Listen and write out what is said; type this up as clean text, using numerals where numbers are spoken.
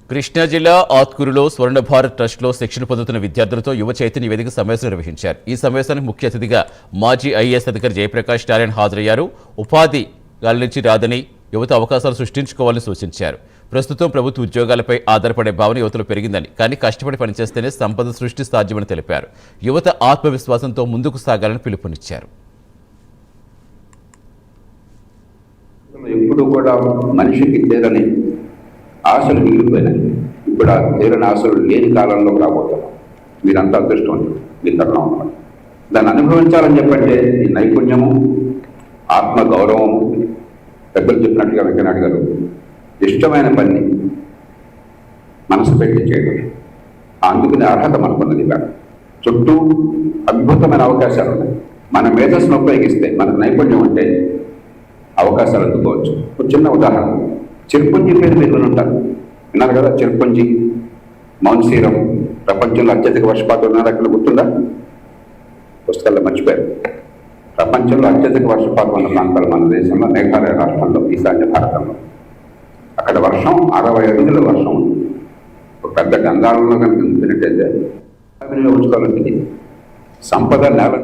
కృష్ణా జిల్లా ఆత్కూరులో స్వర్ణ భారత్ ట్రస్ట్లో శిక్షణ పొందుతున్న విద్యార్థులతో యువ చైతన్య వేదిక సమావేశం నిర్వహించారు. ఈ సమావేశానికి ముఖ్య అతిథిగా మాజీ ఐఏఎస్ అధికారి జయప్రకాష్ నారాయణ హాజరయ్యారు. ఉపాధి గాలి నుంచి రాదని యువత అవకాశాలు సృష్టించుకోవాలని సూచించారు. ప్రస్తుతం ప్రభుత్వ ఉద్యోగాలపై ఆధారపడే భావన యువతలో పెరిగిందని, కానీ కష్టపడి పనిచేస్తేనే సంపద సృష్టి సాధ్యమని తెలిపారు. యువత ఆత్మవిశ్వాసంతో ముందుకు సాగాలని పిలుపునిచ్చారు. ఎప్పుడు కూడా మనిషికి తీరని ఆశలు మిగిలిపోయినాయి. ఇప్పుడు ఆ తీరని ఆశలు లేని కాలంలో రాబోతున్నాం. మీరంతా అదృష్టవంతులు, మీ తరుణం ఉన్నారు. దాన్ని అనుభవించాలని చెప్పంటే ఈ నైపుణ్యము, ఆత్మ గౌరవము, పెద్దలు చెప్పినట్టుగా వెంకయ్యనాయుడు గారు ఇష్టమైన పని మనసు పెట్టి చేయడం, అందుకునే అర్హత మనకున్నది. చుట్టూ అద్భుతమైన అవకాశాలు ఉన్నాయి. మన మేధస్సును ఉపయోగిస్తే, మన నైపుణ్యం ఉంటే అవకాశాలు అందుకోవచ్చు. ఒక చిన్న ఉదాహరణ, చిర్పుంజి పేరు మీరు వినుంటారు, విన్నారు కదా. చిర్పుంజి, మౌన్సీరం, ప్రపంచంలో అత్యధిక వర్షపాతం ఉన్న అక్కడ గుర్తుందా? పుస్తకాల్లో మర్చిపోయారు. ప్రపంచంలో అత్యధిక వర్షపాతం ఉన్న ప్రాంతాలు మన దేశంలో మేఘాలయ రాష్ట్రంలో, ఈశాన్య భారతంలో. అక్కడ వర్షం 60 అడుగుల వర్షం ఉంది. ఒక పెద్ద గంగాళంలో కనుక ఉంచినట్టయితే ఉంచుకోవాలంటే సంపద నేల